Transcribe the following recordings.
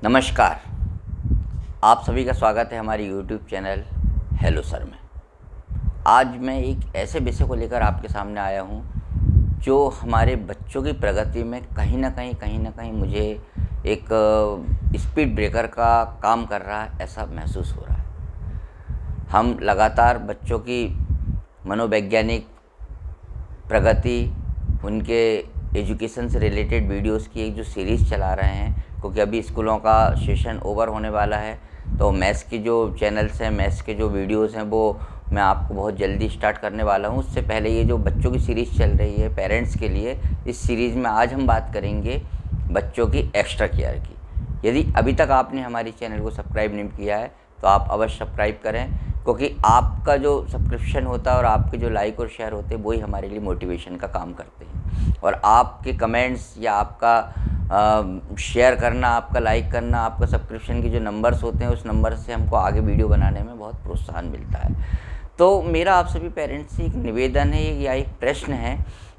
नमस्कार। आप सभी का स्वागत है हमारे यूट्यूब चैनल हेलो सर में। आज मैं एक ऐसे विषय को लेकर आपके सामने आया हूँ जो हमारे बच्चों की प्रगति में कहीं ना कहीं मुझे एक स्पीड ब्रेकर का काम कर रहा है, ऐसा महसूस हो रहा है। हम लगातार बच्चों की मनोवैज्ञानिक प्रगति, उनके एजुकेशन से रिलेटेड वीडियोस की एक जो सीरीज़ चला रहे हैं, क्योंकि अभी स्कूलों का सेशन ओवर होने वाला है, तो मैथ्स की जो चैनल्स हैं, मैथ्स के जो वीडियोस हैं, वो मैं आपको बहुत जल्दी स्टार्ट करने वाला हूं। उससे पहले ये जो बच्चों की सीरीज़ चल रही है पेरेंट्स के लिए, इस सीरीज़ में आज हम बात करेंगे बच्चों की एक्स्ट्रा केयर की। यदि अभी तक आपने हमारी चैनल को सब्सक्राइब नहीं किया है तो आप अवश्य सब्सक्राइब करें, क्योंकि आपका जो सब्सक्रिप्शन होता है और आपके जो लाइक और शेयर होते हैं वही हमारे लिए मोटिवेशन का काम करते हैं। और आपके कमेंट्स या आपका शेयर करना, आपका लाइक करना, आपका सब्सक्रिप्शन के जो नंबर्स होते हैं उस नंबर से हमको आगे वीडियो बनाने में बहुत प्रोत्साहन मिलता है। तो मेरा आप सभी पेरेंट्स से एक निवेदन है या एक प्रश्न है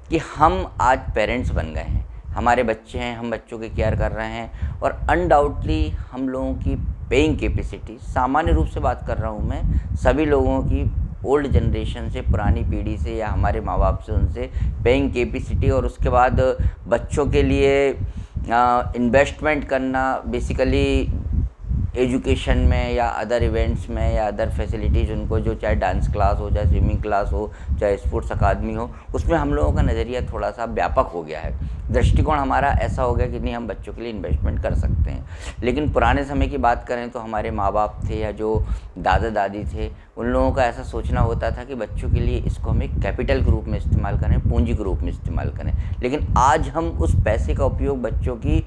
कि हम आज पेरेंट्स बन गए हैं, हमारे बच्चे हैं, हम बच्चों की केयर कर रहे हैं, और अनडाउटली हम लोगों की पेइंग कैपेसिटी, सामान्य रूप से बात कर रहा हूँ मैं, सभी लोगों की ओल्ड जनरेशन से, पुरानी पीढ़ी से या हमारे माँ बाप से, उनसे पेइंग कैपेसिटी और उसके बाद बच्चों के लिए इन्वेस्टमेंट करना, बेसिकली एजुकेशन में या अदर इवेंट्स में या अदर फैसिलिटीज़ उनको, जो चाहे डांस क्लास हो, चाहे स्विमिंग क्लास हो, चाहे स्पोर्ट्स अकादमी हो, उसमें हम लोगों का नज़रिया थोड़ा सा व्यापक हो गया है। दृष्टिकोण हमारा ऐसा हो गया कि नहीं, हम बच्चों के लिए इन्वेस्टमेंट कर सकते हैं। लेकिन पुराने समय की बात करें तो हमारे माँ बाप थे या जो दादा दादी थे, उन लोगों का ऐसा सोचना होता था कि बच्चों के लिए इसको हम एक कैपिटल के रूप में इस्तेमाल करें, पूंजी के रूप में इस्तेमाल करें। लेकिन आज हम उस पैसे का उपयोग बच्चों की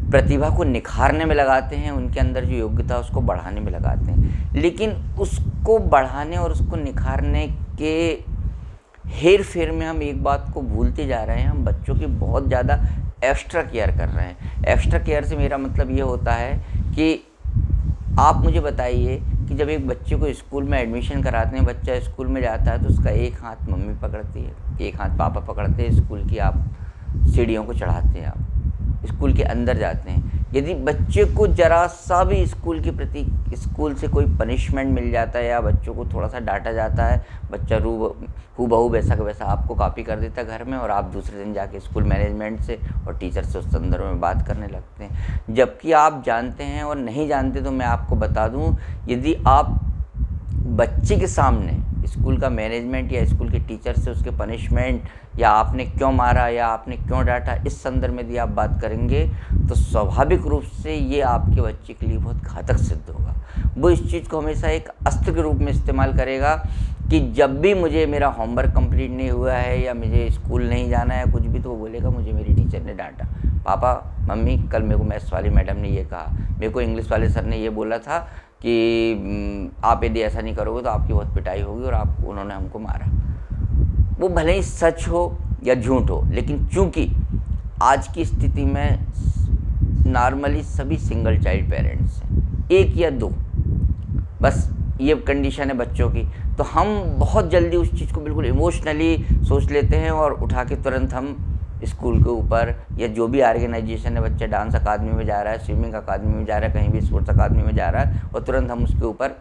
प्रतिभा को निखारने में लगाते हैं, उनके अंदर जो योग्यता है उसको बढ़ाने में लगाते हैं। लेकिन उसको बढ़ाने और उसको निखारने के हेर फेर में हम एक बात को भूलते जा रहे हैं, हम बच्चों की बहुत ज़्यादा एक्स्ट्रा केयर कर रहे हैं। एक्स्ट्रा केयर से मेरा मतलब ये होता है कि आप मुझे बताइए कि जब एक बच्चे को स्कूल में एडमिशन कराते हैं, बच्चा स्कूल में जाता है तो उसका एक हाथ मम्मी पकड़ती है, एक हाथ पापा पकड़ते हैं, स्कूल की आप सीढ़ियों को चढ़ाते हैं, आप स्कूल के अंदर जाते हैं। यदि बच्चे को ज़रा सा भी स्कूल के प्रति, स्कूल से कोई पनिशमेंट मिल जाता है या बच्चों को थोड़ा सा डांटा जाता है, बच्चा हूबहू वैसा का वैसा आपको कॉपी कर देता है घर में, और आप दूसरे दिन जाके स्कूल मैनेजमेंट से और टीचर से उस संदर्भ में बात करने लगते हैं। जबकि आप जानते हैं, और नहीं जानते तो मैं आपको बता दूं, यदि आप बच्चे के सामने स्कूल का मैनेजमेंट या स्कूल के टीचर से उसके पनिशमेंट या आपने क्यों मारा या आपने क्यों डांटा, इस संदर्भ में यदि आप बात करेंगे तो स्वाभाविक रूप से ये आपके बच्चे के लिए बहुत घातक सिद्ध होगा। वो इस चीज़ को हमेशा एक अस्त्र के रूप में इस्तेमाल करेगा कि जब भी मुझे मेरा होमवर्क कंप्लीट नहीं हुआ है या मुझे स्कूल नहीं जाना है कुछ भी, तो वो बोलेगा मुझे मेरी टीचर ने डांटा, पापा मम्मी कल मेरे को मैथ्स वाली मैडम ने ये कहा, मेरे को इंग्लिश वाले सर ने ये बोला था कि आप यदि ऐसा नहीं करोगे तो आपकी बहुत पिटाई होगी, और उन्होंने हमको मारा। वो भले ही सच हो या झूठ हो, लेकिन चूंकि आज की स्थिति में नॉर्मली सभी सिंगल चाइल्ड पेरेंट्स हैं, एक या दो, बस ये कंडीशन है बच्चों की, तो हम बहुत जल्दी उस चीज़ को बिल्कुल इमोशनली सोच लेते हैं और उठा के तुरंत हम स्कूल के ऊपर, या जो भी ऑर्गेनाइजेशन है, बच्चा डांस अकादमी में जा रहा है, स्विमिंग अकादमी में जा रहा है, कहीं भी स्पोर्ट्स अकादमी में जा रहा है, और तुरंत हम उसके ऊपर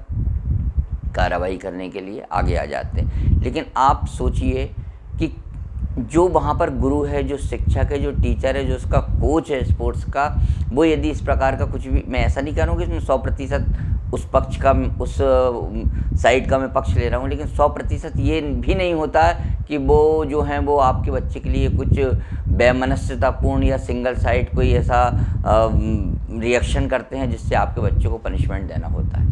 कार्रवाई करने के लिए आगे आ जाते हैं। लेकिन आप सोचिए कि जो वहाँ पर गुरु है, जो शिक्षक है, जो टीचर है, जो उसका कोच है स्पोर्ट्स का, वो यदि इस प्रकार का कुछ भी, मैं ऐसा नहीं कह रहा हूँ कि इसमें 100% उस पक्ष का, उस साइड का मैं पक्ष ले रहा हूँ, लेकिन 100% ये भी नहीं होता कि वो जो हैं वो आपके बच्चे के लिए कुछ बेमनस्यतापूर्ण या सिंगल साइड कोई ऐसा रिएक्शन करते हैं जिससे आपके बच्चे को पनिशमेंट देना होता है।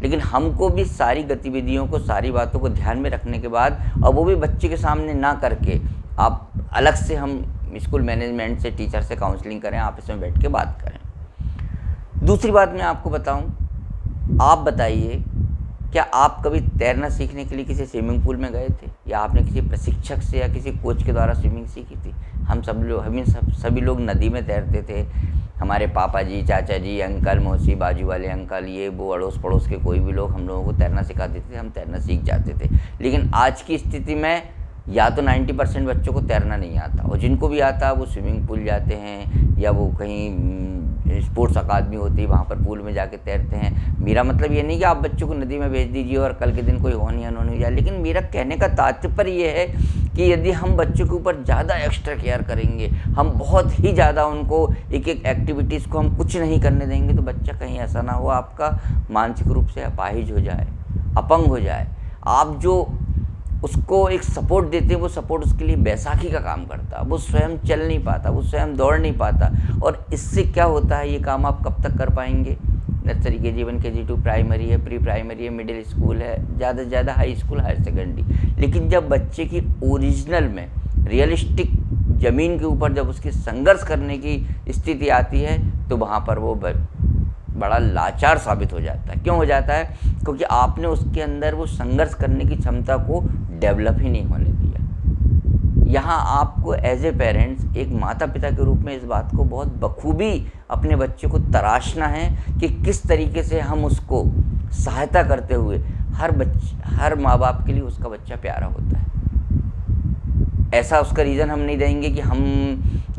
लेकिन हमको भी सारी गतिविधियों को, सारी बातों को ध्यान में रखने के बाद, और वो भी बच्चे के सामने ना करके, आप अलग से हम स्कूल मैनेजमेंट से, टीचर से काउंसलिंग करें, आपस में बैठ के बात करें। दूसरी बात मैं आपको बताऊं, आप बताइए, क्या आप कभी तैरना सीखने के लिए किसी स्विमिंग पूल में गए थे, या आपने किसी प्रशिक्षक से या किसी कोच के द्वारा स्विमिंग सीखी थी? हम सभी लोग नदी में तैरते थे। हमारे पापा जी, चाचा जी, अंकल, मौसी, बाजू वाले अंकल, ये वो अड़ोस पड़ोस के कोई भी लोग हम लोगों को तैरना सिखा देते थे, हम तैरना सीख जाते थे। लेकिन आज की स्थिति में या तो 90% बच्चों को तैरना नहीं आता, और जिनको भी आता है वो स्विमिंग पूल जाते हैं, या वो कहीं स्पोर्ट्स अकादमी होती है, वहाँ पर पूल में जाके तैरते हैं। मेरा मतलब ये नहीं कि आप बच्चों को नदी में भेज दीजिए और कल के दिन कोई होनी अनहोनी हो जाए, लेकिन मेरा कहने का तात्पर्य ये है कि यदि हम बच्चों के ऊपर ज़्यादा एक्स्ट्रा केयर करेंगे, हम बहुत ही ज़्यादा उनको एक एक एक्टिविटीज़ को हम कुछ नहीं करने देंगे, तो बच्चा कहीं ऐसा ना हो आपका मानसिक रूप से अपाहिज हो जाए, अपंग हो जाए। आप जो उसको एक सपोर्ट देते हैं, वो सपोर्ट उसके लिए बैसाखी का काम करता है। वो स्वयं चल नहीं पाता, वो स्वयं दौड़ नहीं पाता, और इससे क्या होता है, ये काम आप कब तक कर पाएंगे? नर्सरी KG1 KG2 प्राइमरी है, प्री प्राइमरी है, मिडिल स्कूल है, ज़्यादा से ज़्यादा हाई स्कूल, हायर सेकेंडरी। लेकिन जब बच्चे की ओरिजिनल में रियलिस्टिक ज़मीन के ऊपर जब उसकी संघर्ष करने की स्थिति आती है, तो वहाँ पर वो बड़ा लाचार साबित हो जाता है। क्यों हो जाता है? क्योंकि आपने उसके अंदर वो संघर्ष करने की क्षमता को डेवलप ही नहीं होने दिया। यहाँ आपको एज ए पेरेंट्स, एक माता पिता के रूप में इस बात को बहुत बखूबी अपने बच्चे को तराशना है कि किस तरीके से हम उसको सहायता करते हुए, हर माँ बाप के लिए उसका बच्चा प्यारा होता है। ऐसा उसका रीज़न हम नहीं देंगे कि हम,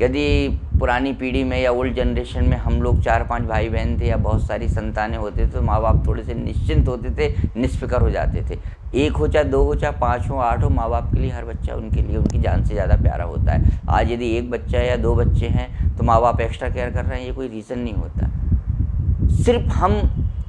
यदि पुरानी पीढ़ी में या ओल्ड जनरेशन में हम लोग 4-5 भाई बहन थे या बहुत सारी संतानें होते थे, तो माँ बाप थोड़े से निश्चिंत होते थे, निष्फ़िक्र हो जाते थे। 1 हो चाहे 2 हो चाहे 5 हो 8 हो, माँ बाप के लिए हर बच्चा उनके लिए उनकी जान से ज़्यादा प्यारा होता है। आज यदि 1 बच्चा है या 2 बच्चे हैं तो माँ बाप एक्स्ट्रा केयर कर रहे हैं, ये कोई रीज़न नहीं होता। सिर्फ हम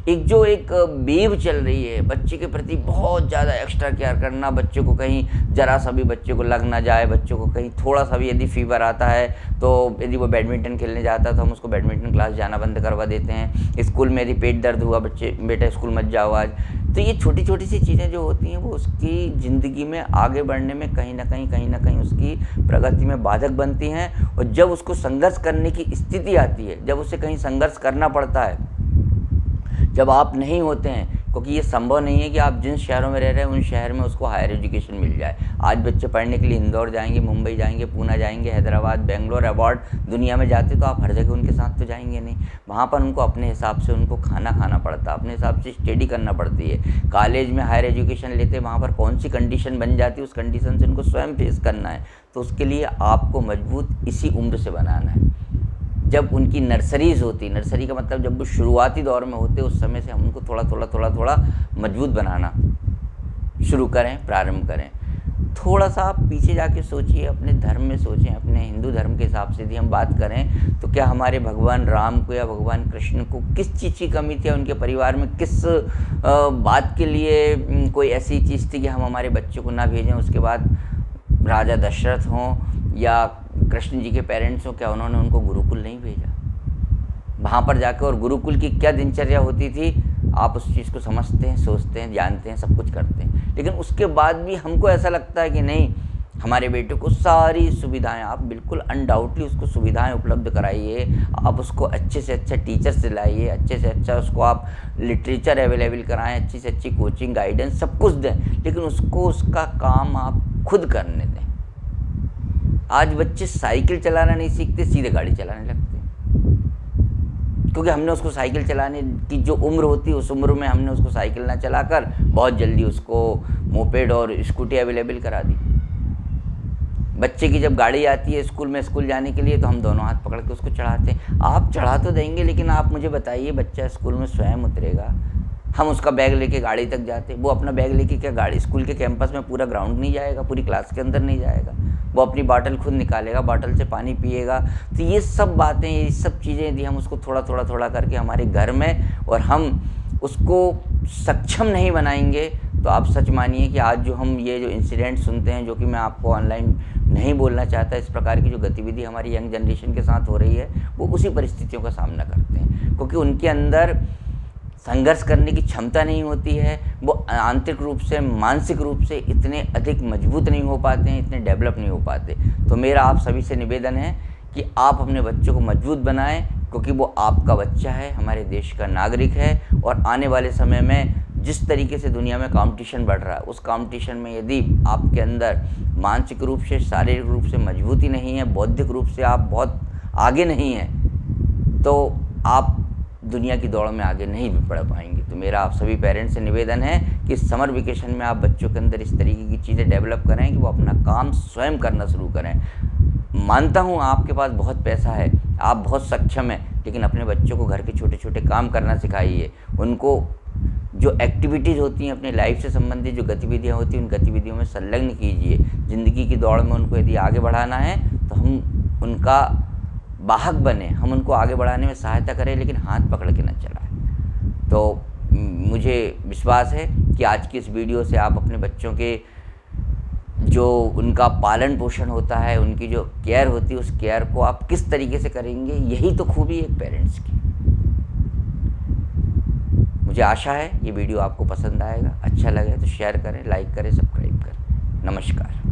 एक वेव चल रही है बच्चे के प्रति, बहुत ज़्यादा एक्स्ट्रा केयर करना, बच्चे को कहीं ज़रा सा भी बच्चे को लग ना जाए, बच्चों को कहीं थोड़ा सा भी यदि फीवर आता है, तो यदि वो बैडमिंटन खेलने जाता है तो हम उसको बैडमिंटन क्लास जाना बंद करवा देते हैं। स्कूल में यदि पेट दर्द हुआ, बेटा स्कूल मत जाओ आज। तो ये छोटी छोटी सी चीज़ें जो होती हैं, वो उसकी ज़िंदगी में आगे बढ़ने में कहीं ना कहीं उसकी प्रगति में बाधक बनती हैं। और जब उसको संघर्ष करने की स्थिति आती है, जब उसे कहीं संघर्ष करना पड़ता है, जब आप नहीं होते हैं, क्योंकि ये संभव नहीं है कि आप जिन शहरों में रह रहे हैं उन शहर में उसको हायर एजुकेशन मिल जाए। आज बच्चे पढ़ने के लिए इंदौर जाएंगे, मुंबई जाएंगे, पूना जाएंगे, हैदराबाद, बेंगलोर, अब्रॉड दुनिया में जाते, तो आप हर जगह उनके साथ तो जाएंगे नहीं। वहाँ पर उनको अपने हिसाब से उनको खाना पड़ता है, अपने हिसाब से स्टडी करना पड़ती है। कॉलेज में हायर एजुकेशन लेते, वहाँ पर कौन सी कंडीशन बन जाती है, उस कंडीशन से उनको स्वयं फेस करना है। तो उसके लिए आपको मजबूत इसी उम्र से बनाना है। जब उनकी नर्सरीज़ होती, नर्सरी का मतलब जब वो शुरुआती दौर में होते, उस समय से हम उनको थोड़ा मजबूत बनाना शुरू करें, प्रारंभ करें। थोड़ा सा आप पीछे जाके सोचिए, अपने धर्म में सोचें, अपने हिंदू धर्म के हिसाब से यदि हम बात करें, तो क्या हमारे भगवान राम को या भगवान कृष्ण को किस चीज़ की कमी थी, उनके परिवार में किस बात के लिए कोई ऐसी चीज़ थी कि हम हमारे बच्चों को ना भेजें? उसके बाद राजा दशरथ हों या कृष्ण जी के पेरेंट्स हो, क्या उन्होंने उनको गुरुकुल नहीं भेजा? वहाँ पर जाकर, और गुरुकुल की क्या दिनचर्या होती थी, आप उस चीज़ को समझते हैं, सोचते हैं, जानते हैं, सब कुछ करते हैं। लेकिन उसके बाद भी हमको ऐसा लगता है कि नहीं, हमारे बेटे को सारी सुविधाएं, आप बिल्कुल अनडाउटली उसको सुविधाएं उपलब्ध कराइए, आप उसको अच्छे से अच्छा टीचर्स दिलाइए, अच्छे से अच्छा उसको आप लिटरेचर अवेलेबल कराएं, अच्छी से अच्छी कोचिंग, गाइडेंस, सब कुछ दें, लेकिन उसको उसका काम आप खुद करने दें। आज बच्चे साइकिल चलाना नहीं सीखते, सीधे गाड़ी चलाने लगते हैं, क्योंकि हमने उसको साइकिल चलाने की जो उम्र होती है, उस उम्र में हमने उसको साइकिल ना चलाकर बहुत जल्दी उसको मोपेड और स्कूटी अवेलेबल करा दी। बच्चे की जब गाड़ी आती है स्कूल में, स्कूल जाने के लिए, तो हम दोनों हाथ पकड़ के उसको चढ़ाते हैं। आप चढ़ा तो देंगे, लेकिन आप मुझे बताइए, बच्चा स्कूल में स्वयं उतरेगा? हम उसका बैग लेके गाड़ी तक जाते, वो अपना बैग लेके क्या गाड़ी स्कूल के कैंपस में पूरा ग्राउंड नहीं जाएगा, पूरी क्लास के अंदर नहीं जाएगा, वो अपनी बॉटल खुद निकालेगा, बॉटल से पानी पिएगा। तो ये सब बातें, ये सब चीज़ें यदि हम उसको थोड़ा करके हमारे घर में, और हम उसको सक्षम नहीं बनाएंगे, तो आप सच मानिए कि आज जो हम ये जो इंसिडेंट सुनते हैं, जो कि मैं आपको ऑनलाइन नहीं बोलना चाहता, इस प्रकार की जो गतिविधि हमारी यंग जनरेशन के साथ हो रही है, वो उसी परिस्थितियों का सामना करते हैं, क्योंकि उनके अंदर संघर्ष करने की क्षमता नहीं होती है। वो आंतरिक रूप से, मानसिक रूप से इतने अधिक मजबूत नहीं हो पाते हैं, इतने डेवलप नहीं हो पाते। तो मेरा आप सभी से निवेदन है कि आप अपने बच्चों को मजबूत बनाएं, क्योंकि वो आपका बच्चा है, हमारे देश का नागरिक है। और आने वाले समय में जिस तरीके से दुनिया में कंपटीशन बढ़ रहा है, उस कंपटीशन में यदि आपके अंदर मानसिक रूप से, शारीरिक रूप से मजबूती नहीं है, बौद्धिक रूप से आप बहुत आगे नहीं हैं, तो आप दुनिया की दौड़ में आगे नहीं बढ़ पाएंगे। तो मेरा आप सभी पेरेंट्स से निवेदन है कि समर वेकेशन में आप बच्चों के अंदर इस तरीके की चीज़ें डेवलप करें कि वो अपना काम स्वयं करना शुरू करें। मानता हूँ आपके पास बहुत पैसा है, आप बहुत सक्षम हैं, लेकिन अपने बच्चों को घर के छोटे छोटे काम करना सिखाइए। उनको जो एक्टिविटीज़ होती हैं अपनी लाइफ से संबंधित जो गतिविधियाँ होती हैं उन गतिविधियों में संलग्न कीजिए। ज़िंदगी की दौड़ में उनको यदि आगे बढ़ाना है तो हम उनका वाहक बने, हम उनको आगे बढ़ाने में सहायता करें, लेकिन हाथ पकड़ के न चलाएं। तो मुझे विश्वास है कि आज की इस वीडियो से आप अपने बच्चों के जो उनका पालन पोषण होता है, उनकी जो केयर होती है, उस केयर को आप किस तरीके से करेंगे, यही तो खूबी है एक पेरेंट्स की। मुझे आशा है ये वीडियो आपको पसंद आएगा। अच्छा लगे तो शेयर करें, लाइक करें, सब्सक्राइब करें। नमस्कार।